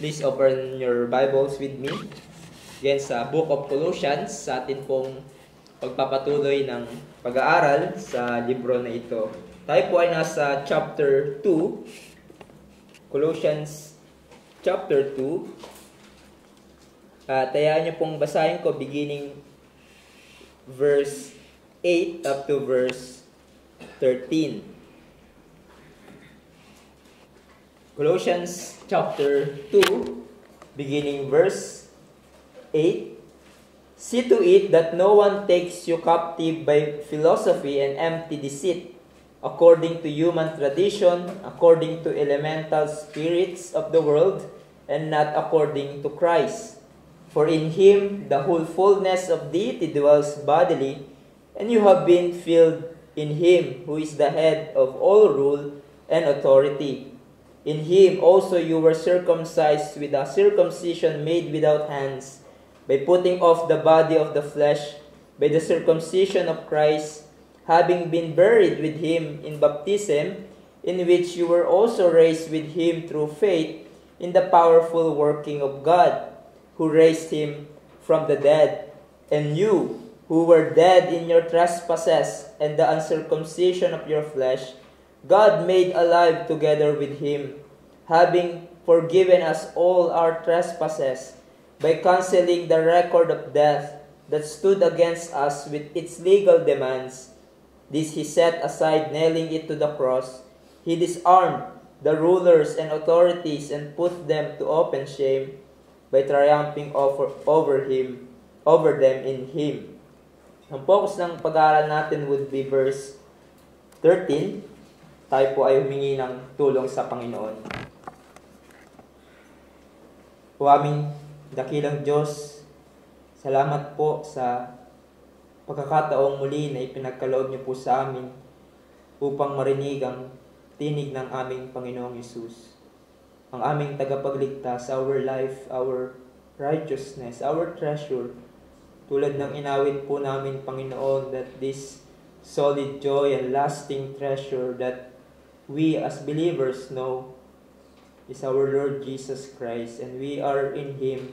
Please open your Bibles with me. Again sa Book of Colossians, sa atin pong pagpapatuloy ng pag-aaral sa libro na ito. Tayo po ay nasa chapter 2, Colossians chapter 2. Tayaan niyo pong basahin ko beginning verse 8 up to verse 13. Colossians chapter 2, beginning verse 8. See to it that no one takes you captive by philosophy and empty deceit, according to human tradition, according to elemental spirits of the world, and not according to Christ. For in Him the whole fullness of deity dwells bodily, and you have been filled in Him who is the head of all rule and authority. In Him also you were circumcised with a circumcision made without hands, by putting off the body of the flesh by the circumcision of Christ, having been buried with Him in baptism, in which you were also raised with Him through faith in the powerful working of God, who raised Him from the dead. And you, who were dead in your trespasses and the uncircumcision of your flesh, God made alive together with Him, having forgiven us all our trespasses, by canceling the record of death that stood against us with its legal demands. This He set aside, nailing it to the cross. He disarmed the rulers and authorities and put them to open shame by triumphing over them in Him. Ang focus ng pag-aaral natin would be verse 13. Tayo po ay humingi ng tulong sa Panginoon. O aming dakilang Diyos, salamat po sa pagkakataong muli na ipinagkaloob niyo po sa amin upang marinig ang tinig ng aming Panginoong Hesus. Ang aming tagapagligtas, our life, our righteousness, our treasure. Tulad ng inawit po namin, Panginoon, that this solid joy and lasting treasure that we as believers know is our Lord Jesus Christ, and we are in Him,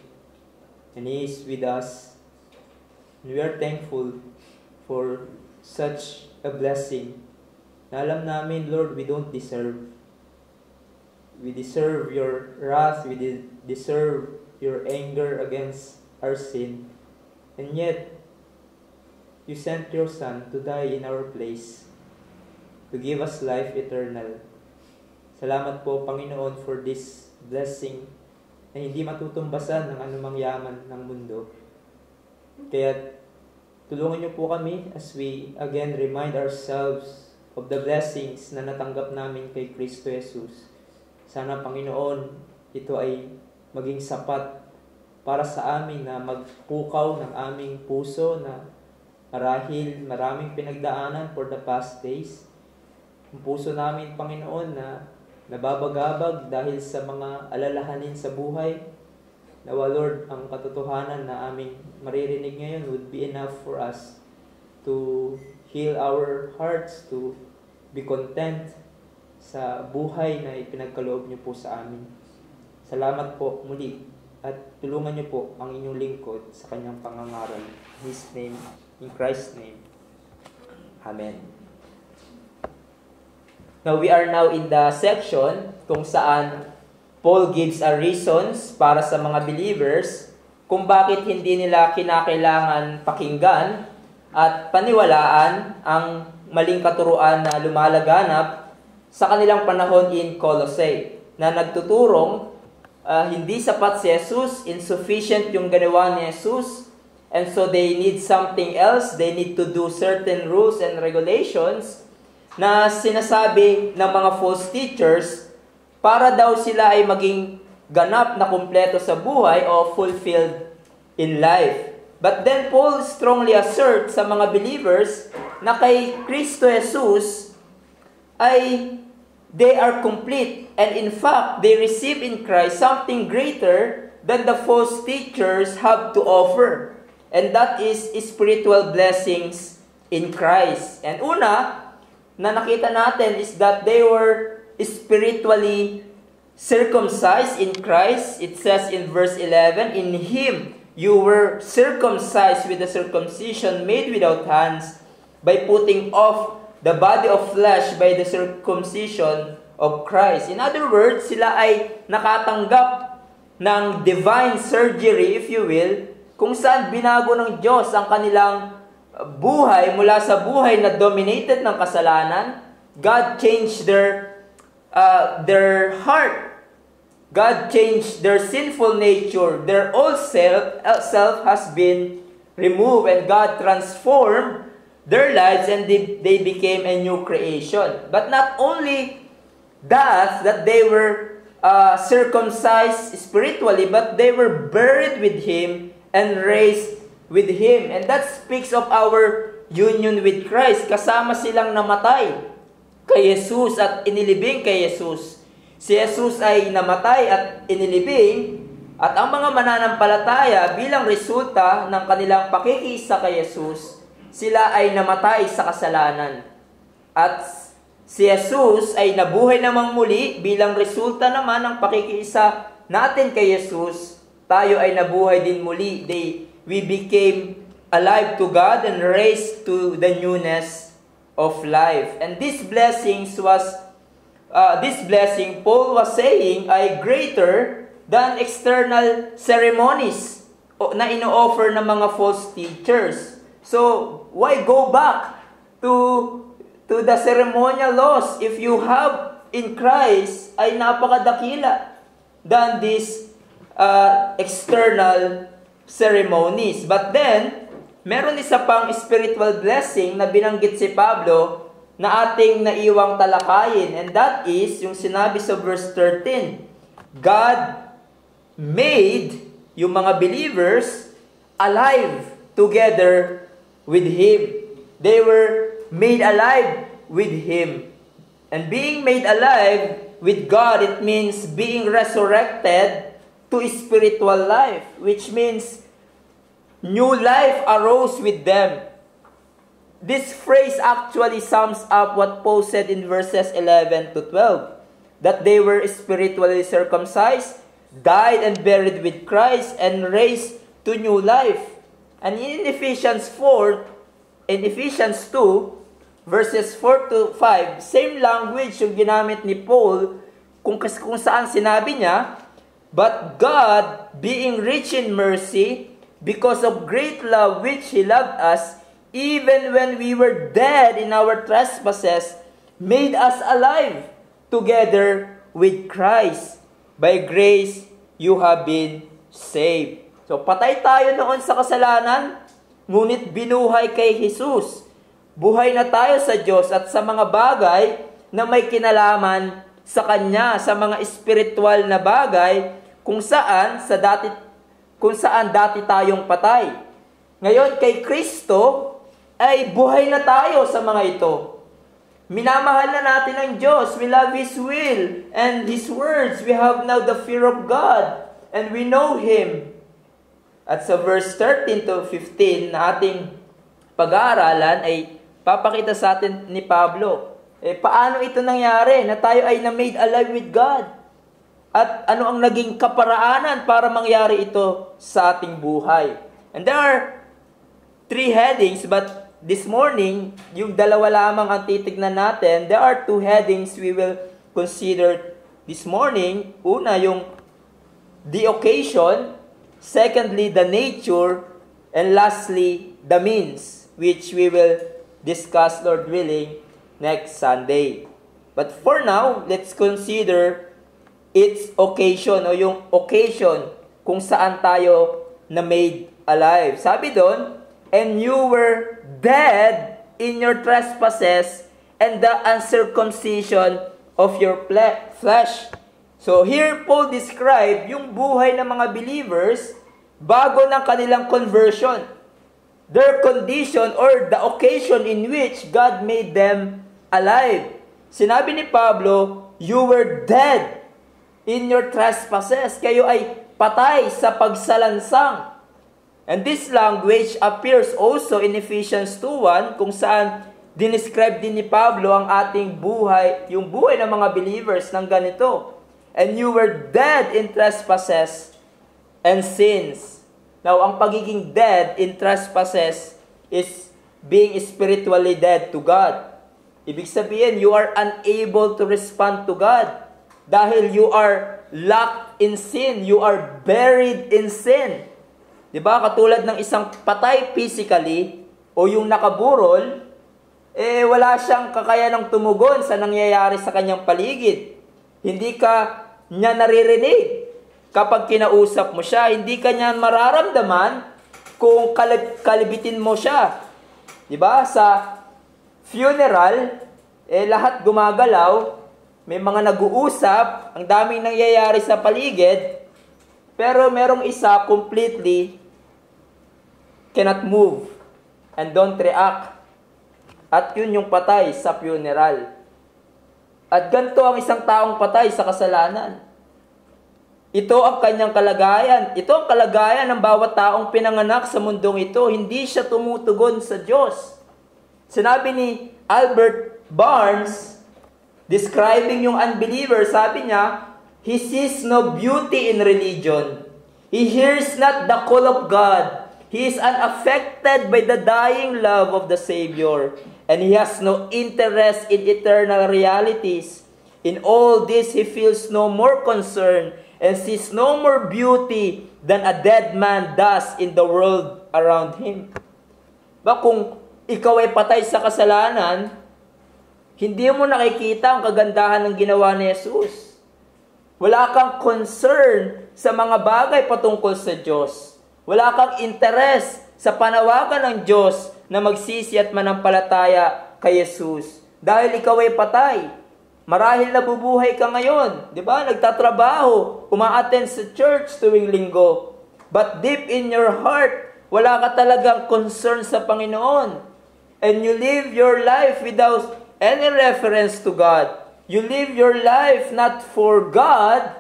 and He is with us. And we are thankful for such a blessing na alam namin, Lord, we don't deserve. We deserve your wrath, we deserve your anger against our sin, and yet you sent your Son to die in our place, to give us life eternal. Salamat po, Panginoon, for this blessing na hindi matutumbasan ng anumang yaman ng mundo. Kaya tulungan niyo po kami as we again remind ourselves of the blessings na natanggap namin kay Kristo Jesus. Sana, Panginoon, ito ay maging sapat para sa amin na magpukaw ng aming puso na marahil maraming pinagdaanan for the past days. Ang puso namin, Panginoon, na nababagabag dahil sa mga alalahanin sa buhay. Nawa, Lord, ang katotohanan na aming maririnig ngayon would be enough for us to heal our hearts, to be content sa buhay na ipinagkaloob niyo po sa amin. Salamat po muli at tulungan niyo po ang inyong lingkod sa kanyang pangangaral. In His name, in Christ's name. Amen. Now, we are now in the section kung saan Paul gives a reasons para sa mga believers kung bakit hindi nila kinakailangan pakinggan at paniwalaan ang maling katuruan na lumalaganap sa kanilang panahon in Colossae, na nagtuturong hindi sapat si Jesus, insufficient yung ginawa ni Jesus, and so they need something else, they need to do certain rules and regulations na sinasabi ng mga false teachers para daw sila ay maging ganap na kumpleto sa buhay o fulfilled in life. But then Paul strongly asserts sa mga believers na kay Kristo Jesus ay they are complete, and in fact, they receive in Christ something greater than the false teachers have to offer. And that is spiritual blessings in Christ. And una, na nakita natin is that they were spiritually circumcised in Christ. It says in verse 11, in Him you were circumcised with the circumcision made without hands, by putting off the body of flesh by the circumcision of Christ. In other words, sila ay nakatanggap ng divine surgery, if you will, kung saan binago ng Diyos ang kanilang buhay mula sa buhay na dominated ng kasalanan. God changed their heart. God changed their sinful nature. Their old self has been removed, and God transformed their lives, and they became a new creation. But not only that they were circumcised spiritually, but they were buried with Him and raised with Him. And that speaks of our union with Christ. Kasama silang namatay kay Jesus at inilibing kay Jesus. Si Jesus ay namatay at inilibing, at ang mga mananampalataya bilang resulta ng kanilang pakikiisa kay Jesus, sila ay namatay sa kasalanan. At si Jesus ay nabuhay namang muli bilang resulta naman ng pakikiisa natin kay Jesus. Tayo ay nabuhay din muli. We became alive to God and raised to the newness of life. And this blessing, Paul was saying, ay greater than external ceremonies na ino-offer ng mga false teachers. So, why go back to the ceremonial laws if you have in Christ ay napakadakila than these external ceremonies? But then, meron isa pang spiritual blessing na binanggit si Pablo na ating naiwang talakayin, and that is yung sinabi sa verse 13. God made yung mga believers alive together with Him. They were made alive with Him. And being made alive with God, it means being resurrected to spiritual life, which means new life arose with them. This phrase actually sums up what Paul said in verses 11 to 12, that they were spiritually circumcised, died and buried with Christ, and raised to new life. And in Ephesians 2, verses 4 to 5, same language yung ginamit ni Paul kung saan sinabi niya, but God, being rich in mercy, because of great love which He loved us, even when we were dead in our trespasses, made us alive together with Christ. By grace, you have been saved. So, patay tayo noon sa kasalanan, ngunit binuhay kay Jesus. Buhay na tayo sa Diyos at sa mga bagay na may kinalaman sa Kanya, sa mga espiritual na bagay kung saan dati tayong patay. Ngayon, kay Kristo, ay buhay na tayo sa mga ito. Minamahal na natin ang Diyos. We love His will and His words. We have now the fear of God and we know Him. At sa verse 13 to 15 na ating pag-aaralan ay papakita sa atin ni Pablo, paano ito nangyari na tayo ay na-made alive with God? At ano ang naging kaparaanan para mangyari ito sa ating buhay? And there are 3 headings, but this morning, yung dalawa lamang ang titignan natin. There are 2 headings we will consider this morning. Una, yung the occasion. Secondly, the nature. And lastly, the means, which we will discuss, Lord willing, next Sunday. But for now, let's consider its occasion, o yung occasion kung saan tayo na made alive. Sabi doon, and you were dead in your trespasses and the uncircumcision of your flesh. So here Paul described yung buhay ng mga believers bago ng kanilang conversion. Their condition or the occasion in which God made them alive. Sinabi ni Pablo, you were dead in your trespasses. Kayo ay patay sa pagsalansang. And this language appears also in Ephesians 2:1 kung saan dinescribe din ni Pablo ang ating buhay, yung buhay ng mga believers ng ganito. and you were dead in trespasses and sins. Now, ang pagiging dead in trespasses is being spiritually dead to God. Ibig sabihin, you are unable to respond to God dahil you are locked in sin. You are buried in sin. Diba? Katulad ng isang patay physically o yung nakaburol, wala siyang kakayanang tumugon sa nangyayari sa kanyang paligid. Hindi ka niya naririnig kapag kinausap mo siya. Hindi ka niya mararamdaman kung kalibitin mo siya. Diba? Sa funeral, lahat gumagalaw, may mga nag-uusap, ang daming nangyayari sa paligid, pero merong isa completely cannot move and don't react. At yun yung patay sa funeral. At ganito ang isang taong patay sa kasalanan. Ito ang kanyang kalagayan. Ito ang kalagayan ng bawat taong pinanganak sa mundong ito. Hindi siya tumutugon sa Diyos. Sinabi ni Albert Barnes, describing yung unbeliever, sabi niya, he sees no beauty in religion. He hears not the call of God. He is unaffected by the dying love of the Savior. And he has no interest in eternal realities. In all this, he feels no more concern and sees no more beauty than a dead man does in the world around him. Ba kung ikaw ay patay sa kasalanan, hindi mo nakikita ang kagandahan ng ginawa ni Jesus. Wala kang concern sa mga bagay patungkol sa Diyos. Wala kang interes sa panawagan ng Diyos na magsisi at manampalataya kay Jesus. Dahil ikaw ay patay. Marahil nabubuhay ka ngayon. Di ba? Nagtatrabaho, umaattend sa church tuwing linggo. But deep in your heart, wala ka talagang concern sa Panginoon. And you live your life without any reference to God. You live your life not for God,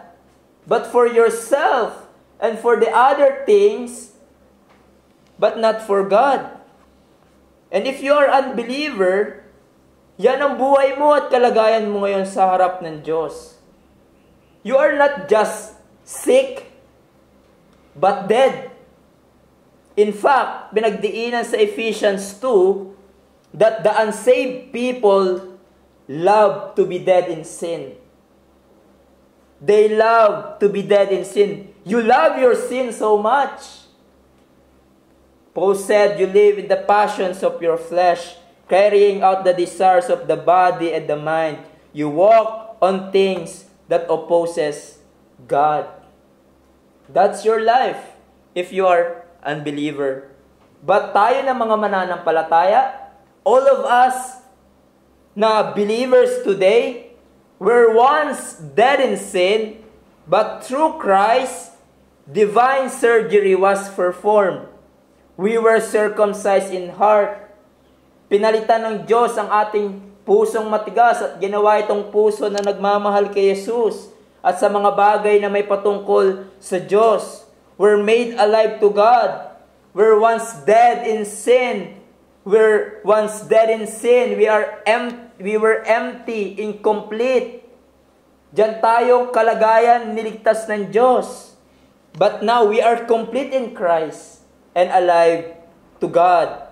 but for yourself and for the other things, but not for God. And if you are unbeliever, yan ang buhay mo at kalagayan mo ngayon sa harap ng Diyos. You are not just sick, but dead. In fact, binagdiinan sa Ephesians 2, that the unsaved people love to be dead in sin. They love to be dead in sin. You love your sin so much. Paul said, you live in the passions of your flesh, carrying out the desires of the body and the mind. You walk on things that opposes God. That's your life if you are unbeliever. But tayo na mga mananampalataya, all of us na believers today, were once dead in sin, but through Christ, divine surgery was performed. We were circumcised in heart. Pinalitan ng Diyos ang ating pusong matigas at ginawa itong puso na nagmamahal kay Jesus at sa mga bagay na may patungkol sa Diyos. We're made alive to God. We're once dead in sin. We were empty, incomplete. Diyan tayong kalagayan niligtas ng Diyos. But now we are complete in Christ and alive to God.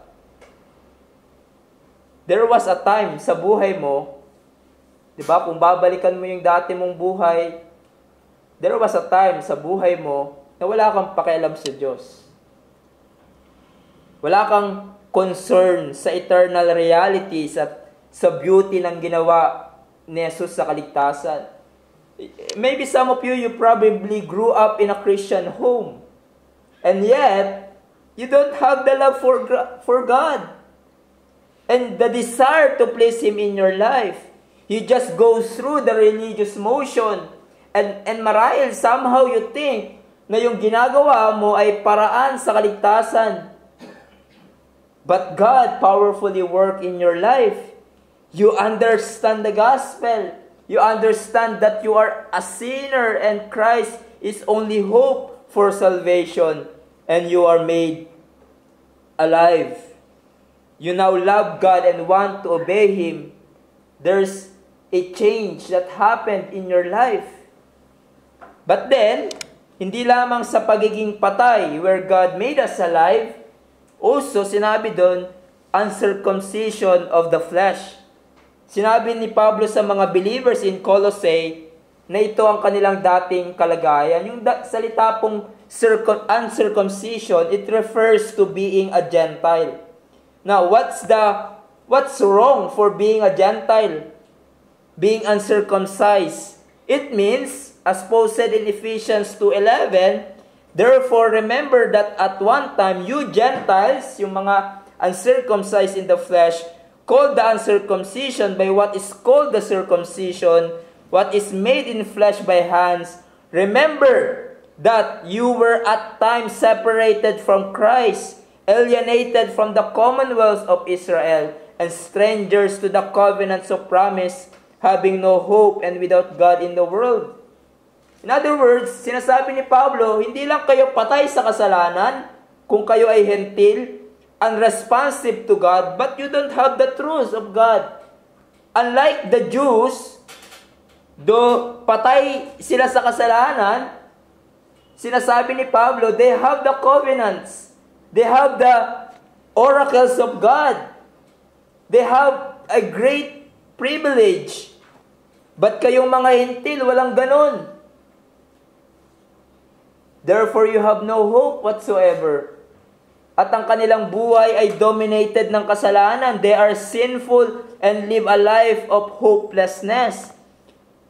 There was a time sa buhay mo, di ba, kung babalikan mo yung dati mong buhay, there was a time sa buhay mo na wala kang pakialam sa Diyos. Wala kang concern sa eternal realities at sa beauty ng ginawa ni Jesus sa kaligtasan. Maybe some of you probably grew up in a Christian home. And yet, you don't have the love for God. And the desire to please Him in your life. You just go through the religious motion. And marahil somehow you think na yung ginagawa mo ay paraan sa kaligtasan. But God powerfully work in your life. You understand the gospel. You understand that you are a sinner and Christ is only hope for salvation. And you are made alive. You now love God and want to obey Him. There's a change that happened in your life. But then, hindi lamang sa pagiging patay where God made us alive, also sinabi doon, uncircumcision of the flesh. Sinabi ni Pablo sa mga believers in Colossae na ito ang kanilang dating kalagayan. Yung salita pong uncircumcision, it refers to being a Gentile. Now, what's wrong for being a Gentile? Being uncircumcised. It means, as Paul said in Ephesians 2:11, therefore remember that at one time you Gentiles, yung mga uncircumcised in the flesh, called the uncircumcision by what is called the circumcision, what is made in flesh by hands. Remember that you were at times separated from Christ, alienated from the commonwealth of Israel, and strangers to the covenants of promise, having no hope and without God in the world. In other words, sinasabi ni Pablo, hindi lang kayo patay sa kasalanan kung kayo ay hentil, unresponsive to God, but you don't have the truth of God. Unlike the Jews, though patay sila sa kasalanan, sinasabi ni Pablo, they have the covenants. They have the oracles of God. They have a great privilege. But kayong mga hentil, walang ganon. Therefore, you have no hope whatsoever. At ang kanilang buhay ay dominated ng kasalanan. They are sinful and live a life of hopelessness.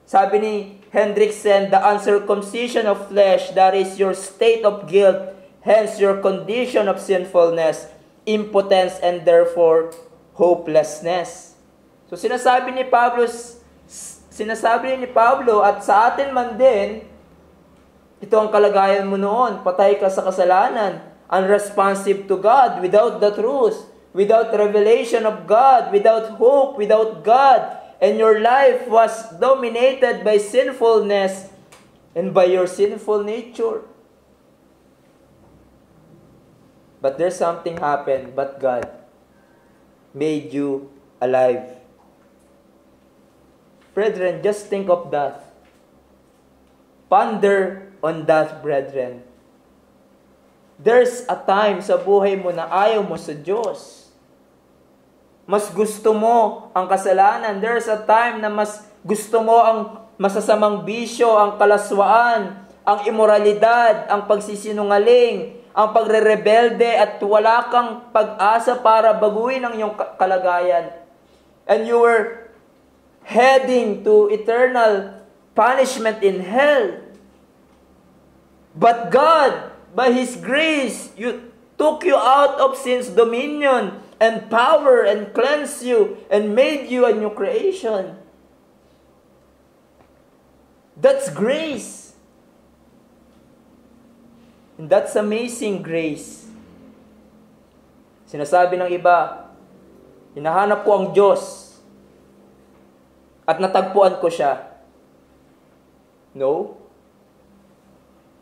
Sabi ni Hendrickson, the uncircumcision of flesh, that is your state of guilt, hence your condition of sinfulness, impotence, and therefore hopelessness. So sinasabi ni Pablo, at sa atin man din, ito ang kalagayan mo noon, patay ka sa kasalanan, unresponsive to God, without the truth, without revelation of God, without hope, without God, and your life was dominated by sinfulness and by your sinful nature. But there's something happened, but God made you alive. Brethren, just think of that. Ponder on that, brethren. There's a time sa buhay mo na ayaw mo sa Diyos. Mas gusto mo ang kasalanan. There's a time na mas gusto mo ang masasamang bisyo, ang kalaswaan, ang imoralidad, ang pagsisinungaling, ang pagrerebelde, at wala kang pag-asa para baguhin ang iyong kalagayan. And you were heading to eternal punishment in hell. But God, by His grace, took you out of sin's dominion and power and cleansed you and made you a new creation. That's grace. And that's amazing grace. Sinasabi ng iba, hinahanap ko ang Diyos at natagpuan ko siya. No?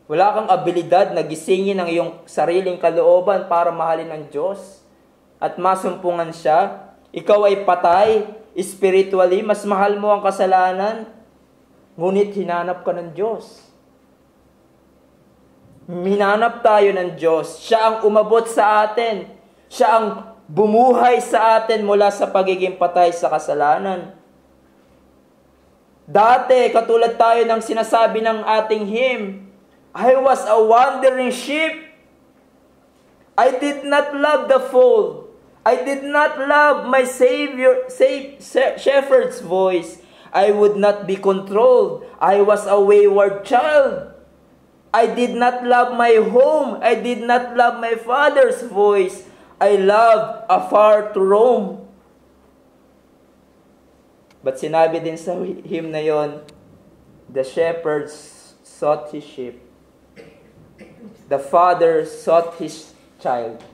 Wala kang abilidad na gisingin ang iyong sariling kalooban para mahalin ang Diyos at masumpungan siya. Ikaw ay patay, spiritually, mas mahal mo ang kasalanan, ngunit hinanap ka ng Diyos. Hinanap tayo ng Diyos. Siya ang umabot sa atin. Siya ang bumuhay sa atin mula sa pagiging patay sa kasalanan. Dati, katulad tayo ng sinasabi ng ating hymn, I was a wandering sheep. I did not love the fold. I did not love my shepherd's voice. I would not be controlled. I was a wayward child. I did not love my home. I did not love my father's voice. I loved afar to roam. But sinabi din sa hymn na yon, the shepherd sought his sheep. The father sought his child.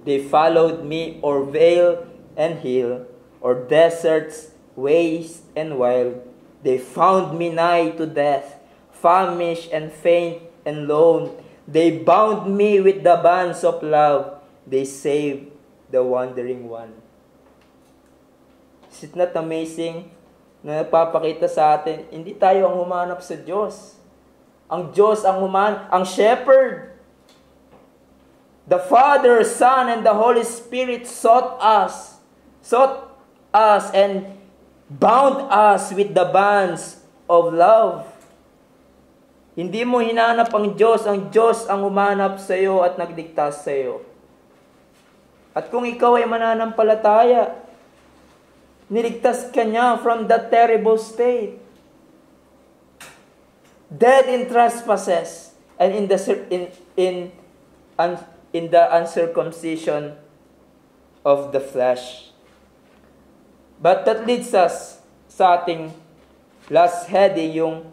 They followed me o'er vale and hill, o'er deserts, waste and wild. They found me nigh to death, famished and faint and lone. They bound me with the bands of love. They saved the wandering one. Is it not amazing na nagpapakita sa atin, hindi tayo ang humanap sa Diyos. Ang Diyos ang shepherd. The Father, Son, and the Holy Spirit sought us and bound us with the bands of love. Hindi mo hinanap ang Diyos ang humanap sa iyo at nagligtas sa iyo. At kung ikaw ay mananampalataya, niligtas ka niya from that terrible state. Dead in trespasses and in the uncircumcision of the flesh. But that leads us sa ating last heading, yung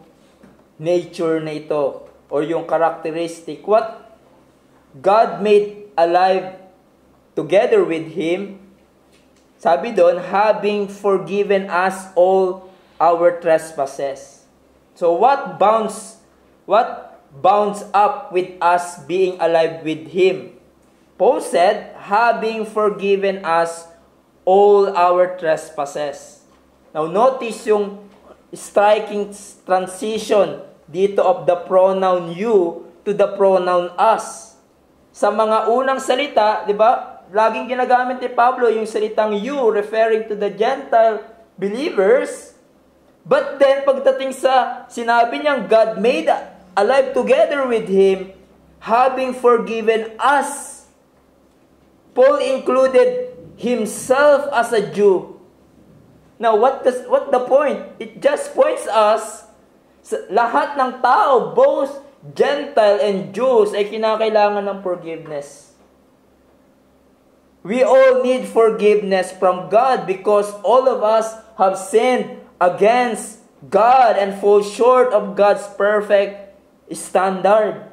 nature na ito, or yung characteristic. What God made alive together with Him, sabi doon, having forgiven us all our trespasses. So what bounds up with us being alive with Him? Paul said, having forgiven us all our trespasses. Now notice yung striking transition dito of the pronoun you to the pronoun us. Sa mga unang salita, di ba, laging ginagamit ni Pablo yung salitang you referring to the Gentile believers. But then, pagdating sa sinabi niyang God made alive together with Him, having forgiven us, Paul included himself as a Jew. Now, what the point? It just points us, lahat ng tao, both Gentile and Jews, ay kinakailangan ng forgiveness. We all need forgiveness from God because all of us have sinned against God and fall short of God's perfect standard.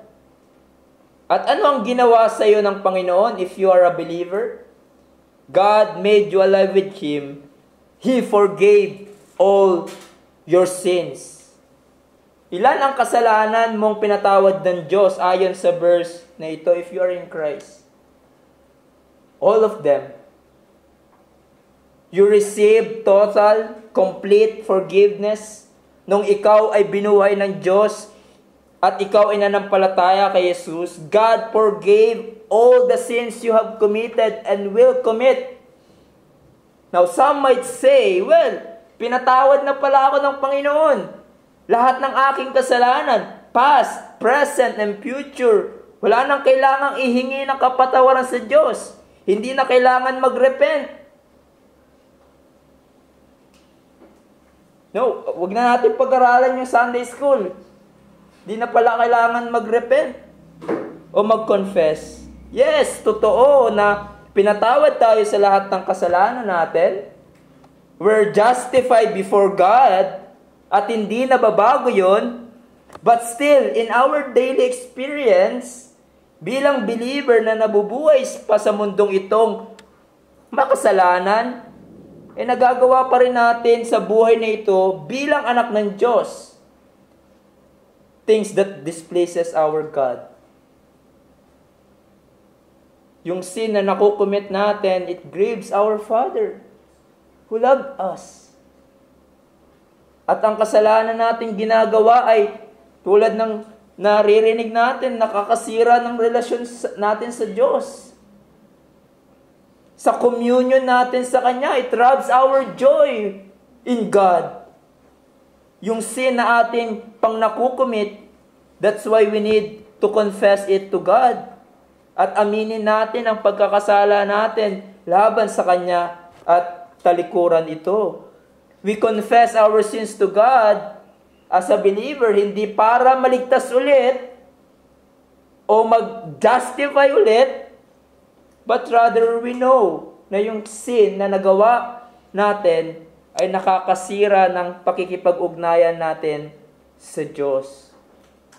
At ano ang ginawa sa iyo ng Panginoon if you are a believer? God made you alive with Him. He forgave all your sins. Ilan ang kasalanan mong pinatawad ng Diyos ayon sa verse na ito if you are in Christ? All of them. You receive total, complete forgiveness nung ikaw ay binuhay ng Diyos at ikaw ay nanampalataya kay Jesus. God forgave all the sins you have committed and will commit. Now, some might say, well, pinatawad na pala ako ng Panginoon. Lahat ng aking kasalanan, past, present, and future, wala nang kailangang ihingi ng kapatawaran sa Diyos. Hindi na kailangan mag-repent. No, wag na natin pag-aralan yung Sunday school. Hindi na pala kailangan mag-repent o mag-confess. Yes, totoo na pinatawad tayo sa lahat ng kasalanan natin. We're justified before God at hindi nababago yun. But still, in our daily experience, bilang believer na nabubuhay pa sa mundong itong makasalanan, nagagawa pa rin natin sa buhay na ito bilang anak ng Diyos things that displeases our God. Yung sin na nakukumit natin, it grieves our Father who loved us. At ang kasalanan natin ginagawa ay tulad ng naririnig natin, nakakasira ng relasyon natin sa Diyos. Sa communion natin sa Kanya, it robs our joy in God. Yung sin na ating pang nakukumit, that's why we need to confess it to God. At aminin natin ang pagkakasala natin laban sa Kanya at talikuran ito. We confess our sins to God as a believer, hindi para maligtas ulit o mag-justify ulit, but rather we know na yung sin na nagawa natin ay nakakasira ng pakikipag-ugnayan natin sa Diyos.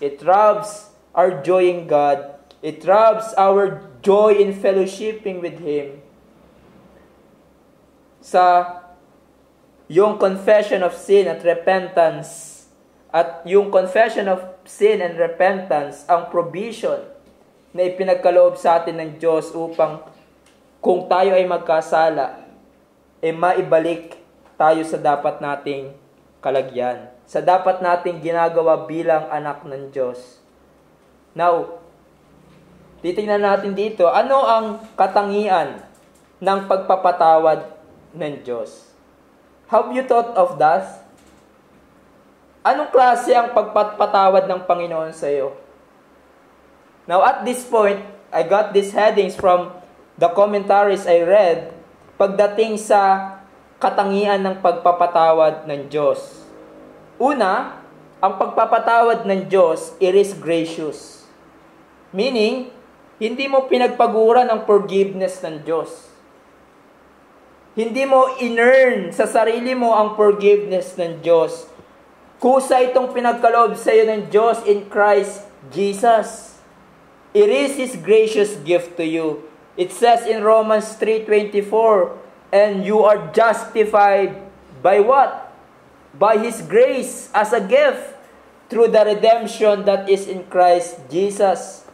It robs our joy in God. It robs our joy in fellowshipping with Him. Sa yung confession of sin at repentance, at yung confession of sin and repentance, ang provision na ipinagkaloob sa atin ng Diyos upang kung tayo ay magkasala, maibalik tayo sa dapat nating kalagyan, sa dapat nating ginagawa bilang anak ng Diyos. Now, titingnan natin dito, ano ang katangian ng pagpapatawad ng Diyos? Have you thought of that? Anong klase ang pagpapatawad ng Panginoon sa iyo? Now, at this point, I got these headings from the commentaries I read pagdating sa katangian ng pagpapatawad ng Diyos. Una, ang pagpapatawad ng Diyos, it is gracious. Meaning, hindi mo pinagpaguran ang forgiveness ng Diyos. Hindi mo in-earn sa sarili mo ang forgiveness ng Diyos. Kusa itong pinagkaloob sa iyo ng Diyos in Christ Jesus. It is His gracious gift to you. It says in Romans 3:24, and you are justified by what? By His grace as a gift through the redemption that is in Christ Jesus.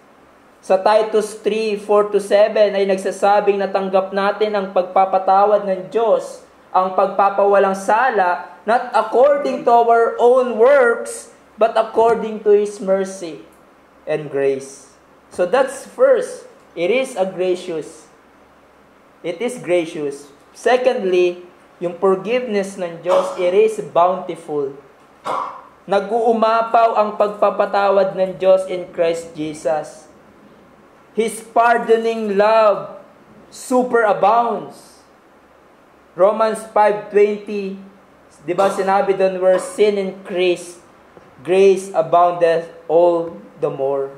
Sa Titus 3:4-7 ay nagsasabing natanggap natin ang pagpapatawad ng Diyos, ang pagpapawalang sala, not according to our own works, but according to His mercy and grace. So that's first. It is gracious. It is gracious. Secondly, yung forgiveness ng Diyos, it is bountiful. Nag-uumapaw ang pagpapatawad ng Diyos in Christ Jesus. His pardoning love superabounds. Romans 5:20, di ba sinabi doon, where sin increased, grace aboundeth all the more.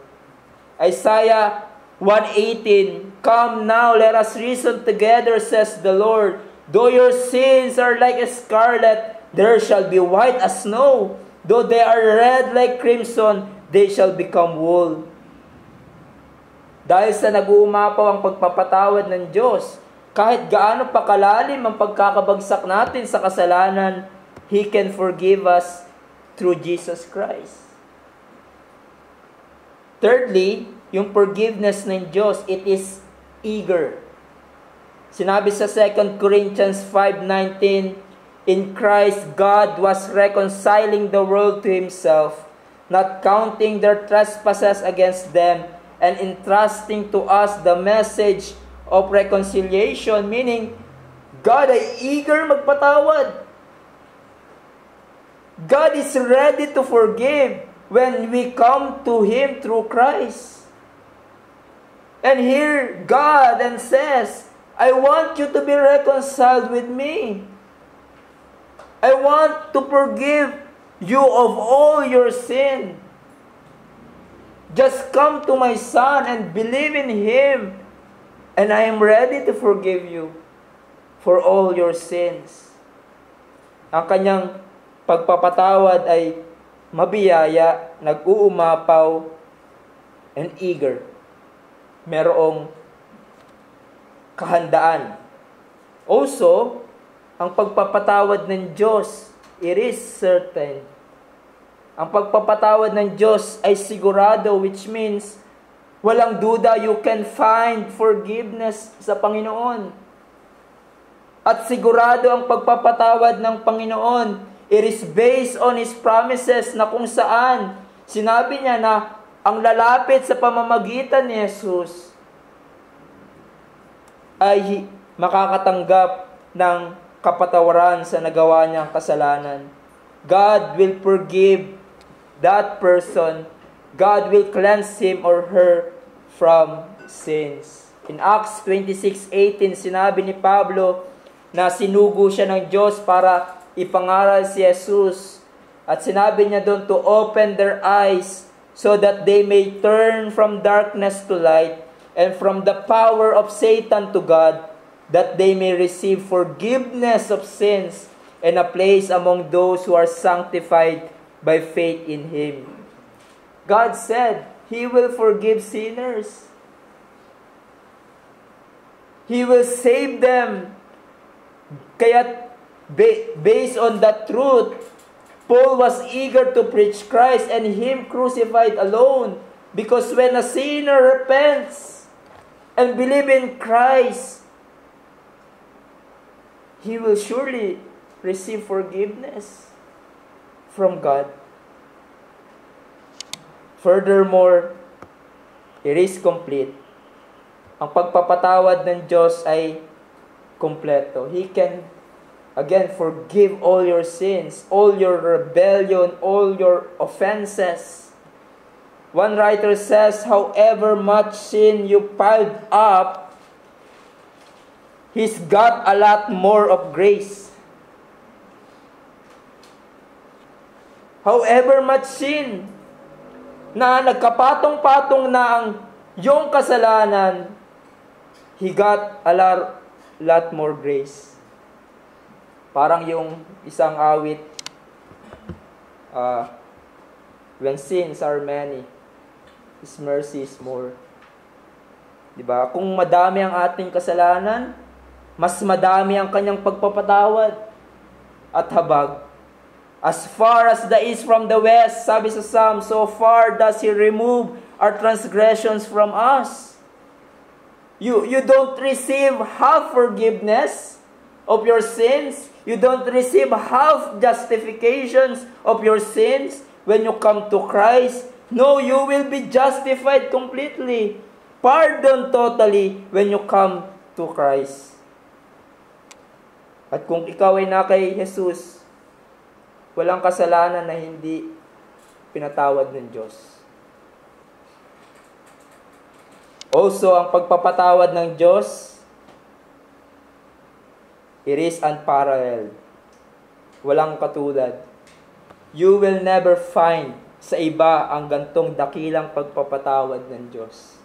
Isaiah 1:18, come now, let us reason together, says the Lord. Though your sins are like scarlet, there shall be white as snow. Though they are red like crimson, they shall become wool. Dahil sa nag-uumapaw ang pagpapatawad ng Diyos, kahit gaano pa kalalim ang pagkakabagsak natin sa kasalanan, He can forgive us through Jesus Christ. Thirdly, yung forgiveness ng Diyos, it is eager. Sinabi sa 2 Corinthians 5:19, in Christ, God was reconciling the world to Himself, not counting their trespasses against them, and entrusting to us the message of reconciliation, meaning, God ay eager magpatawad. God is ready to forgive when we come to Him through Christ. And here, God then says, I want you to be reconciled with me. I want to forgive you of all your sin. Just come to my Son and believe in Him, and I am ready to forgive you for all your sins. Ang kanyang pagpapatawad ay mabiyaya, nag-uumapaw, and eager. Merong kahandaan. Also, ang pagpapatawad ng Diyos, it is certain. Ang pagpapatawad ng Diyos ay sigurado, which means walang duda, you can find forgiveness sa Panginoon. At sigurado ang pagpapatawad ng Panginoon, it is based on His promises na kung saan sinabi niya na ang lalapit sa pamamagitan ni Jesus ay makakatanggap ng kapatawaran sa nagawa niyang kasalanan. God will forgive that person. God will cleanse him or her from sins. In Acts 26:18, sinabi ni Pablo na sinugo siya ng Diyos para ipangaral si Jesus. At sinabi niya doon to open their eyes so that they may turn from darkness to light and from the power of Satan to God, that they may receive forgiveness of sins and a place among those who are sanctified by faith in Him. God said, He will forgive sinners. He will save them. Kaya based on that truth, Paul was eager to preach Christ and Him crucified alone. Because when a sinner repents and believes in Christ, he will surely receive forgiveness. from God. Furthermore, it is complete. Ang pagpapatawad ng Diyos ay kompleto. He can, again, forgive all your sins, all your rebellion, all your offenses. One writer says, however much sin you piled up, He's got a lot more of grace. However much sin na nagkapatong-patong na ang iyong kasalanan, He got a lot more grace. Parang yung isang awit, when sins are many, His mercy is more. Diba? Kung madami ang ating kasalanan, mas madami ang kanyang pagpapatawad at habag. As far as the east from the west, sabi sa Psalm, so far does He remove our transgressions from us. You don't receive half forgiveness of your sins. You don't receive half justifications of your sins when you come to Christ. No, you will be justified completely. Pardon totally when you come to Christ. At kung ikaw ay na kay Jesus, walang kasalanan na hindi pinatawad ng Diyos. Also, ang pagpapatawad ng Diyos, it is unparalleled. Walang katulad. You will never find sa iba ang gantong dakilang pagpapatawad ng Diyos.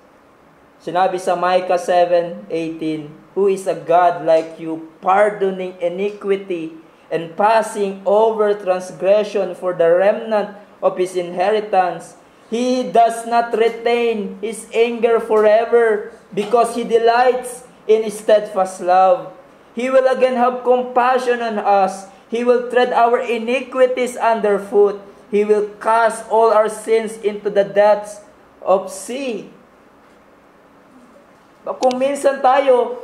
Sinabi sa Micah 7:18, who is a God like you, pardoning iniquity and passing over transgression for the remnant of His inheritance. He does not retain His anger forever because He delights in His steadfast love. He will again have compassion on us. He will tread our iniquities underfoot. He will cast all our sins into the depths of sea. Kung minsan tayo,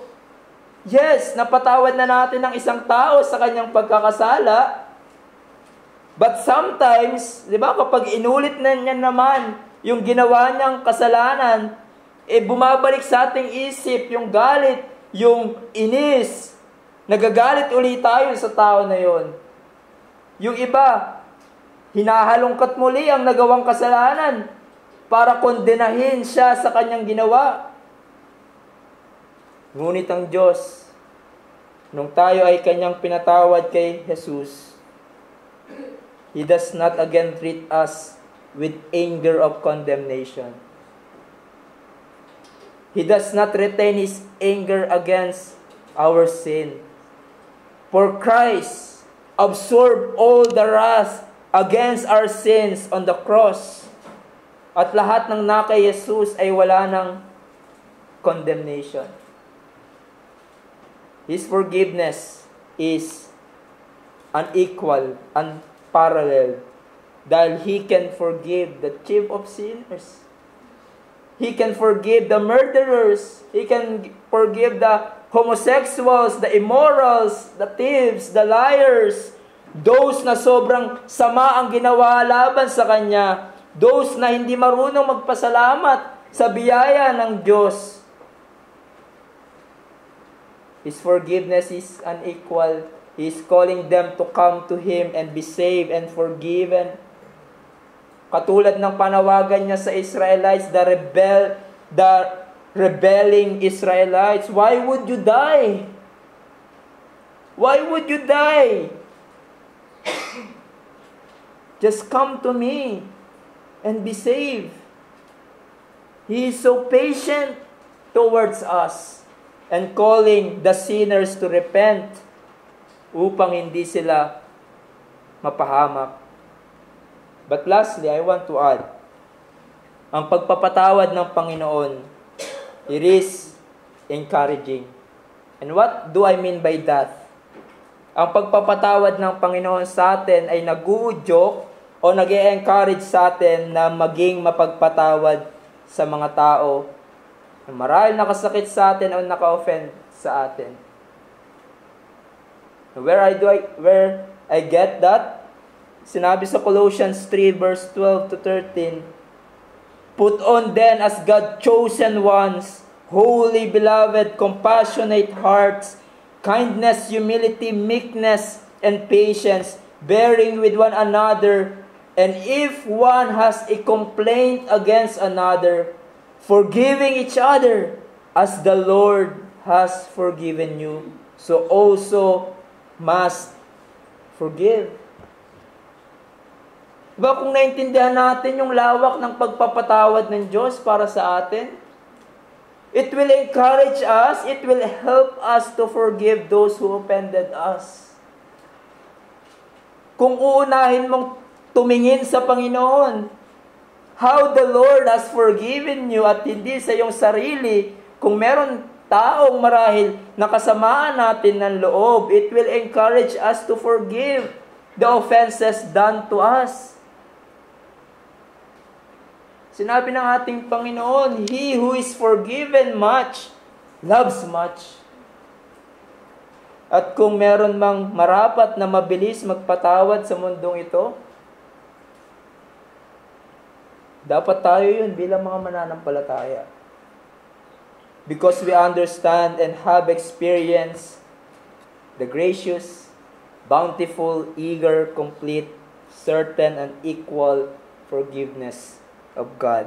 yes, napatawad na natin ng isang tao sa kanyang pagkakasala, but sometimes, di ba, kapag inulit na niya naman yung ginawa niyang kasalanan, bumabalik sa ating isip yung galit, yung inis. Nagagalit ulit tayo sa tao na yon. Yung iba, hinahalongkat muli ang nagawang kasalanan para kondenahin siya sa kanyang ginawa. Ngunit ang Diyos, nung tayo ay kanyang pinatawad kay Jesus, He does not again treat us with anger of condemnation. He does not retain His anger against our sin. For Christ absorbed all the wrath against our sins on the cross. At lahat ng nakay Jesus ay wala ng condemnation. His forgiveness is unequal, unparalleled, dahil He can forgive the chief of sinners. He can forgive the murderers. He can forgive the homosexuals, the immorals, the thieves, the liars, those na sobrang sama ang ginawa laban sa Kanya, those na hindi marunong magpasalamat sa biyaya ng Diyos. His forgiveness is unequal. He is calling them to come to Him and be saved and forgiven. Katulad ng panawagan niya sa Israelites, the rebelling Israelites, why would you die? Why would you die? Just come to me and be saved. He is so patient towards us and calling the sinners to repent upang hindi sila mapahamak. But lastly, I want to add, ang pagpapatawad ng Panginoon, it is encouraging. And what do I mean by that? Ang pagpapatawad ng Panginoon sa atin ay nag-uudyok o nag-e-encourage sa atin na maging mapagpatawad sa mga tao na marahil nakasakit sa atin o naka-offend sa atin. Where I get that? Sinabi sa Colossians 3 verse 12 to 13, "Put on then as God chosen ones, holy, beloved, compassionate hearts, kindness, humility, meekness, and patience, bearing with one another, and if one has a complaint against another, forgiving each other, as the Lord has forgiven you, so also must forgive." Diba kung naintindihan natin yung lawak ng pagpapatawad ng Diyos para sa atin, it will encourage us, it will help us to forgive those who offended us. Kung uunahin mong tumingin sa Panginoon, how the Lord has forgiven you at hindi sa iyong sarili, kung meron taong marahil nakasamaan natin ng loob, it will encourage us to forgive the offenses done to us. Sinabi ng ating Panginoon, "He who is forgiven much, loves much." At kung meron mang marapat na mabilis magpatawad sa mundong ito, dapat tayo yun bilang mga mananampalataya. Because we understand and have experienced the gracious, bountiful, eager, complete, certain, and equal forgiveness of God.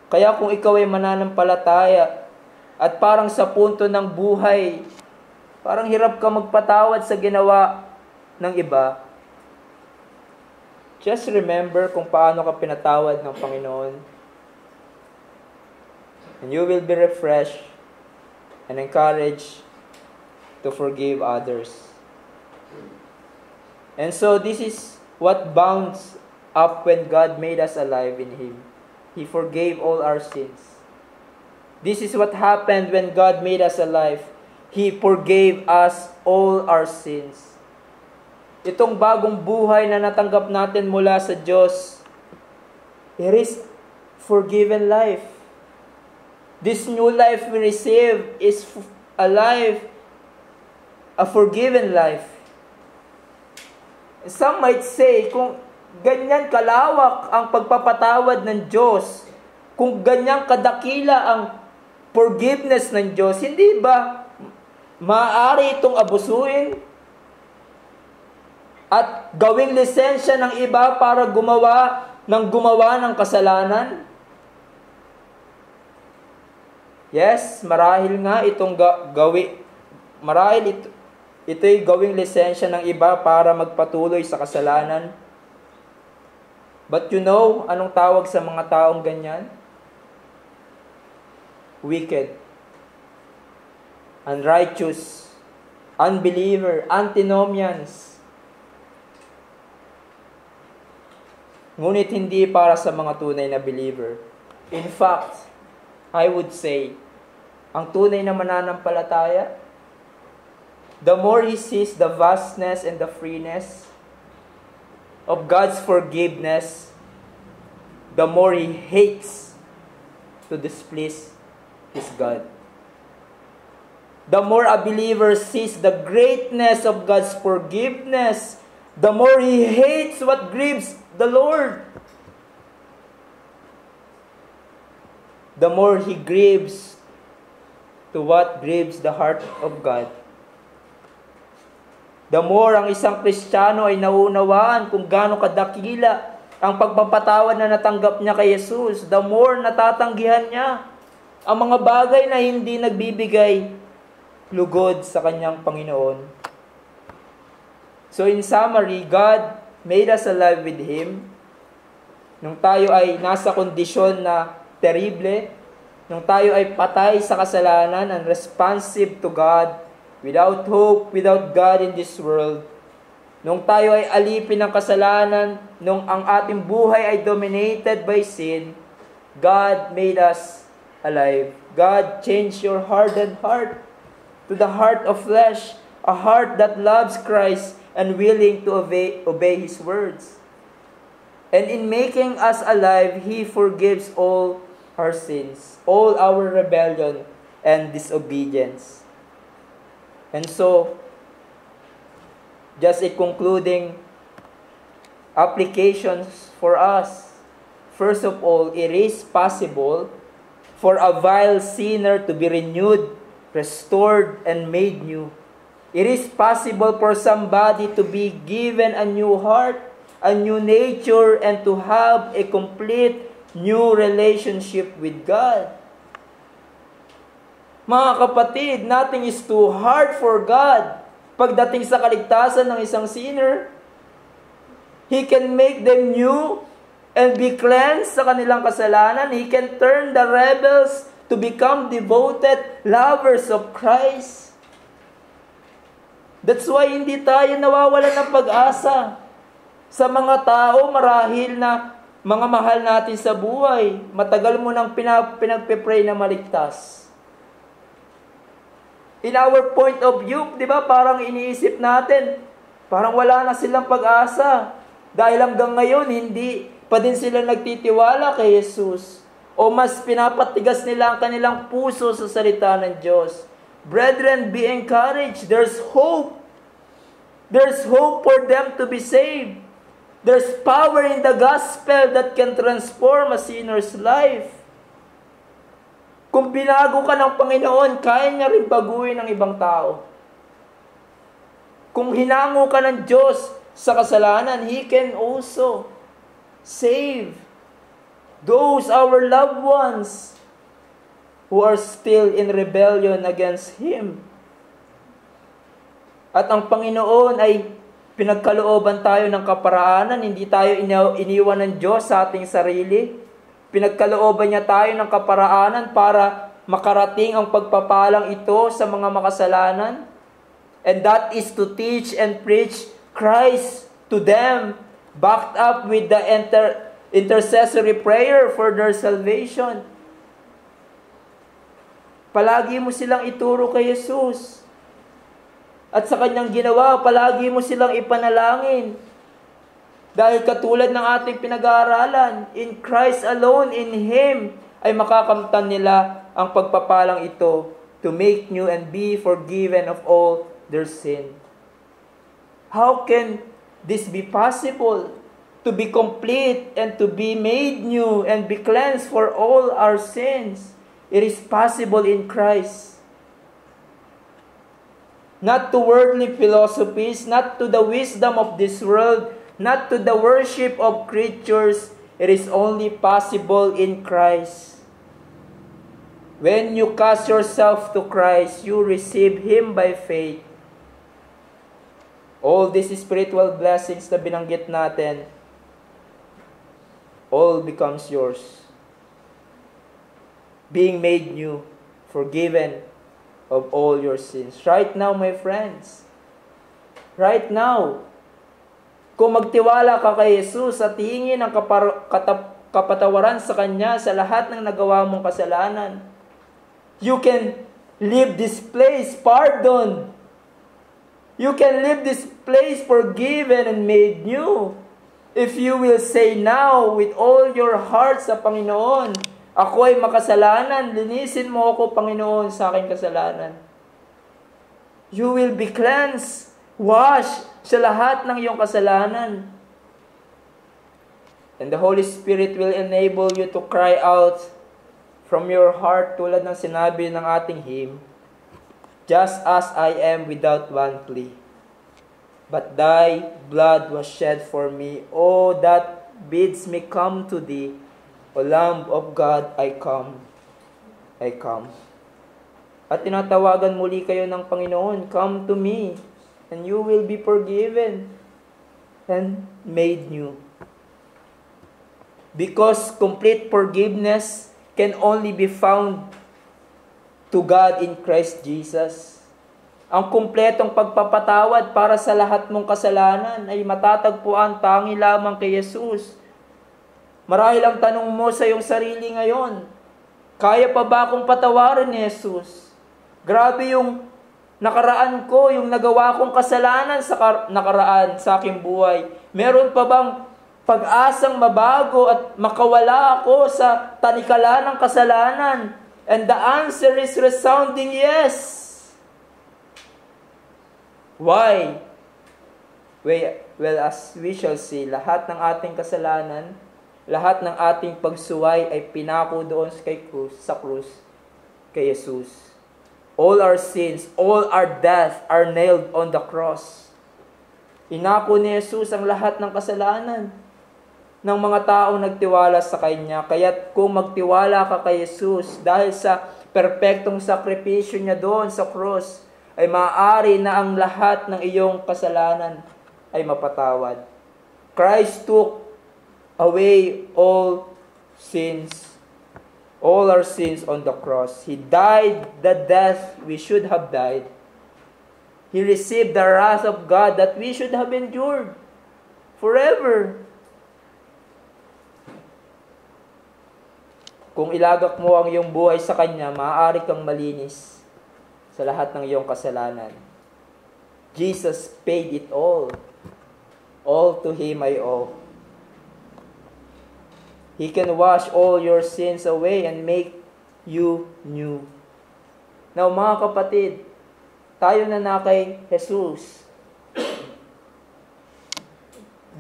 Kaya kung ikaw ay mananampalataya at parang sa punto ng buhay, parang hirap ka magpatawad sa ginawa ng iba, just remember kung paano ka pinatawad ng Panginoon. And you will be refreshed and encouraged to forgive others. And so this is what bounds up when God made us alive in Him. He forgave all our sins. This is what happened when God made us alive. He forgave us all our sins. Itong bagong buhay na natanggap natin mula sa Diyos, it is forgiven life. This new life we receive is a life, a forgiven life. Some might say, kung ganyan kalawak ang pagpapatawad ng Diyos, kung ganyan kadakila ang forgiveness ng Diyos, hindi ba maaari itong abusuin at gawing lisensya ng iba para gumawa ng kasalanan? Yes, marahil nga itong ito'y gawing lisensya ng iba para magpatuloy sa kasalanan. But you know, anong tawag sa mga taong ganyan? Wicked, unrighteous, unbeliever, antinomians. Ngunit hindi para sa mga tunay na believer. In fact, I would say, ang tunay na mananampalataya, the more he sees the vastness and the freeness of God's forgiveness, the more he hates to displease his God. The more a believer sees the greatness of God's forgiveness, the more he hates what grieves the Lord. The more he grieves to what grieves the heart of God. The more ang isang Kristiyano ay nauunawaan kung gaano kadakila ang pagpapatawad na natanggap niya kay Jesus, the more natatanggihan niya ang mga bagay na hindi nagbibigay lugod sa kanyang Panginoon. So in summary, God made us alive with Him. Nung tayo ay nasa kondisyon na terrible, nung tayo ay patay sa kasalanan and responsive to God, without hope, without God in this world, nung tayo ay alipin ng kasalanan, nung ang ating buhay ay dominated by sin, God made us alive. God changed your hardened heart to the heart of flesh, a heart that loves Christ and willing to obey His words. And in making us alive, He forgives all our sins, all our rebellion and disobedience. And so, just a concluding applications for us. First of all, it is possible for a vile sinner to be renewed, restored, and made new. It is possible for somebody to be given a new heart, a new nature, and to have a complete new relationship with God. Mga kapatid, nothing is too hard for God. Pagdating sa kaligtasan ng isang sinner, He can make them new and be cleansed sa kanilang kasalanan. He can turn the rebels to become devoted lovers of Christ. That's why hindi tayo nawawalan ng pag-asa sa mga tao marahil na mga mahal natin sa buhay. Matagal mo nang pinagpe-pray na maligtas. In our point of view, di ba, parang iniisip natin, parang wala na silang pag-asa. Dahil hanggang ngayon, hindi pa din sila nagtitiwala kay Jesus. O mas pinapatigas nila ang kanilang puso sa salita ng Diyos. Brethren, be encouraged. There's hope. There's hope for them to be saved. There's power in the gospel that can transform a sinner's life. Kung binago ka ng Panginoon, kaya niya rin baguhin ang ibang tao. Kung hinango ka ng Diyos sa kasalanan, He can also save those our loved ones who are still in rebellion against Him. At ang Panginoon ay pinagkalooban tayo ng kaparaanan, hindi tayo iniwan ng Diyos sa ating sarili. Pinagkalooban niya tayo ng kaparaanan para makarating ang pagpapalang ito sa mga makasalanan. And that is to teach and preach Christ to them, backed up with the intercessory prayer for their salvation. Palagi mo silang ituro kay Jesus. At sa kanyang ginawa, palagi mo silang ipanalangin. Dahil katulad ng ating pinag-aaralan, in Christ alone, in Him, ay makakamtan nila ang pagpapalang ito to make new and be forgiven of all their sin. How can this be possible? To be complete and to be made new and be cleansed for all our sins. It is possible in Christ. Not to worldly philosophies, not to the wisdom of this world, not to the worship of creatures. It is only possible in Christ. When you cast yourself to Christ, you receive Him by faith. All these spiritual blessings na binanggit natin, all becomes yours. Being made new, forgiven of all your sins. Right now, my friends, right now, kung magtiwala ka kay Jesus at hingin ang kapatawaran sa Kanya sa lahat ng nagawa mong kasalanan, you can leave this place pardoned. You can leave this place forgiven and made new. If you will say now with all your heart sa Panginoon, ako ay makasalanan, linisin mo ako, Panginoon, sa aking kasalanan. You will be cleansed, washed sa lahat ng iyong kasalanan. And the Holy Spirit will enable you to cry out from your heart tulad ng sinabi ng ating hymn, just as I am without one plea. But thy blood was shed for me. Oh, that bids me come to thee. O Lamb of God, I come. I come. At tinatawagan muli kayo ng Panginoon, come to me, and you will be forgiven and made new. Because complete forgiveness can only be found to God in Christ Jesus. Ang kumpletong pagpapatawad para sa lahat mong kasalanan ay matatagpuan tangi lamang kay Jesus. Marahil ang tanong mo sa iyong sarili ngayon, kaya pa ba akong patawarin ni Jesus? Grabe yung nakaraan ko, yung nagawa kong kasalanan sa nakaraan sa aking buhay. Meron pa bang pag-asang mabago at makawala ako sa tanikala ng kasalanan? And the answer is resounding yes. Why? Well, as we shall see, lahat ng ating kasalanan, lahat ng ating pagsuway ay pinako doon sa krus, kay Jesus. All our sins, all our death are nailed on the cross. Inako ni Jesus ang lahat ng kasalanan ng mga taong nagtiwala sa Kanya. Kaya't kung magtiwala ka kay Jesus dahil sa perpektong sakripisyo niya doon sa cross, ay maaari na ang lahat ng iyong kasalanan ay mapatawad. Christ took away all our sins on the cross. He died the death we should have died. He received the wrath of God that we should have endured forever. Kung ilagak mo ang iyong buhay sa Kanya, maaari kang malinis sa lahat ng iyong kasalanan. Jesus paid it all. All to Him I owe. He can wash all your sins away and make you new. Now mga kapatid, tayo na kay Jesus.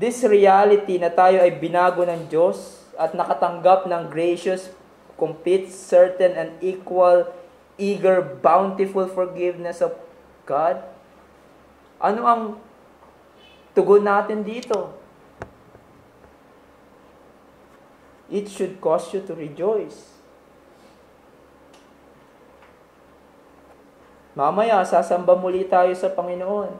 This reality na tayo ay binago ng Diyos at nakatanggap ng gracious, complete, certain, and equal, eager, bountiful forgiveness of God. Ano ang tugon natin dito? It should cause you to rejoice. Mamaya, sasamba muli tayo sa Panginoon.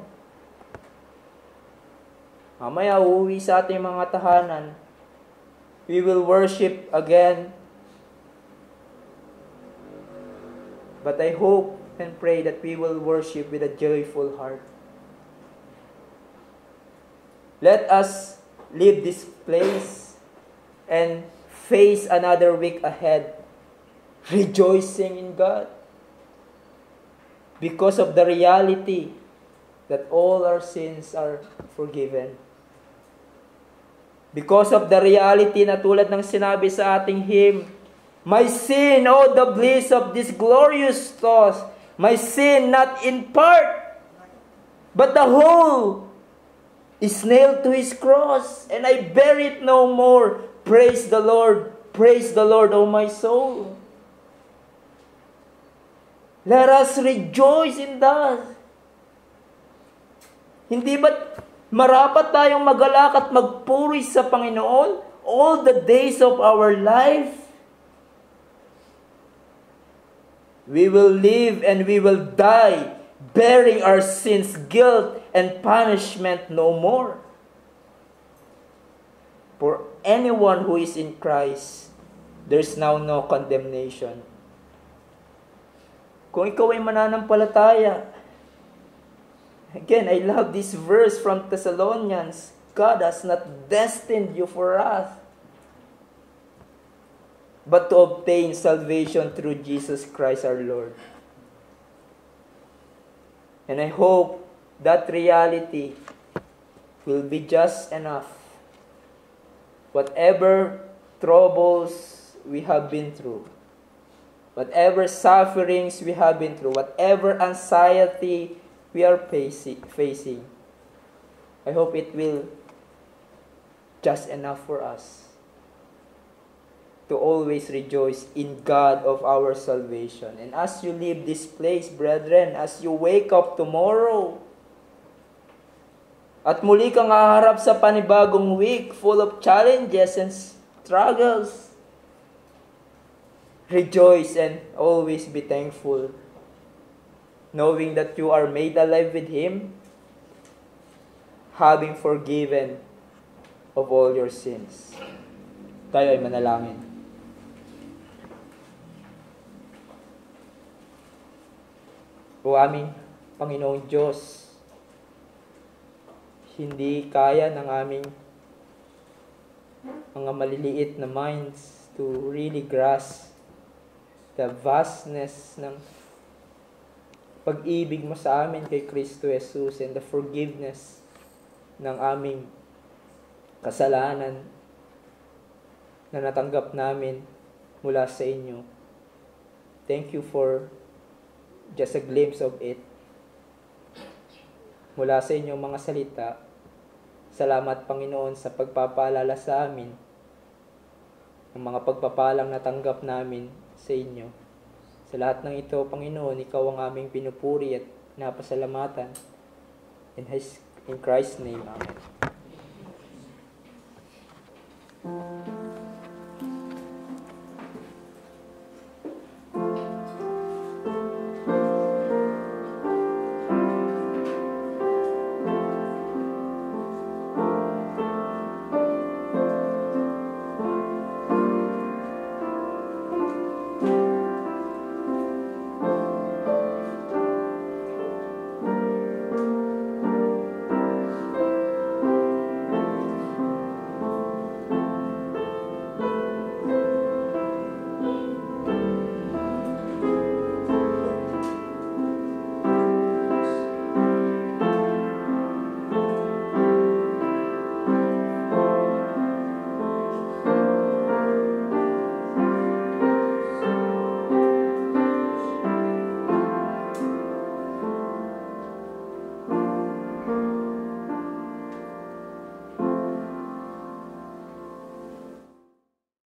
Mamaya, uuwi sa ating mga tahanan. We will worship again. But I hope and pray that we will worship with a joyful heart. Let us leave this place and face another week ahead, rejoicing in God, because of the reality that all our sins are forgiven. Because of the reality na tulad ng sinabi sa ating hymn, my sin, oh the bliss of this glorious thought, my sin not in part, but the whole is nailed to His cross, and I bear it no more. Praise the Lord, O my soul. Let us rejoice in that. Hindi ba't marapat tayong magalak at magpuri sa Panginoon all the days of our life? We will live and we will die, bearing our sins, guilt, and punishment no more. For anyone who is in Christ, there's now no condemnation. Kung ikaw ay mananampalataya, again, I love this verse from Thessalonians, God has not destined you for wrath, but to obtain salvation through Jesus Christ our Lord. And I hope that reality will be just enough. Whatever troubles we have been through, whatever sufferings we have been through, whatever anxiety we are facing, I hope it will just enough for us to always rejoice in God of our salvation. And as you leave this place, brethren, as you wake up tomorrow, at muli kang haharap sa panibagong week full of challenges and struggles, rejoice and always be thankful, knowing that you are made alive with Him, having forgiven of all your sins. Tayo ay manalangin. O aming Panginoong Diyos, hindi kaya ng aming mga maliliit na minds to really grasp the vastness ng pag-ibig mo sa amin kay Kristo Jesus and the forgiveness ng aming kasalanan na natanggap namin mula sa inyo. Thank you for just a glimpse of it mula sa inyong mga salita Salamat, Panginoon, sa pagpapaalala sa amin ng mga pagpapalang natanggap namin sa inyo. Sa lahat ng ito, Panginoon, ikaw ang aming pinupuri at napasalamatan. In Christ's name, Amen.